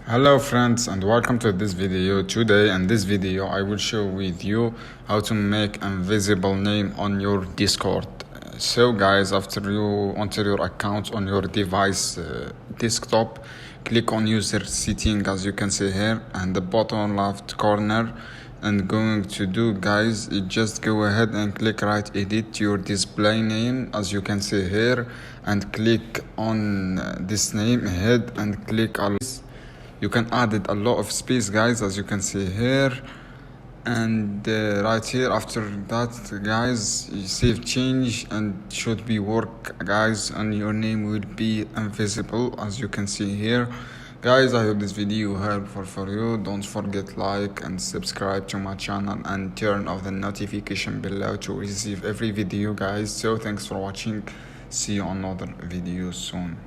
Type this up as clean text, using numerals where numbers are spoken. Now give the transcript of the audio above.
Hello friends and welcome to this video. Today in this video I will show with you how to make invisible name on your Discord. So guys, after you enter your account on your device desktop, click on user setting as you can see here and the bottom left corner, and going to do guys, you just go ahead and click right edit your display name as you can see here, and click on this name head and click on. You can add it a lot of space guys as you can see here, and right here after that guys you save change and should be work guys, and your name will be invisible as you can see here. Guys, I hope this video helpful for you. Don't forget like and subscribe to my channel and turn off the notification below to receive every video guys. So thanks for watching, see you on another video soon.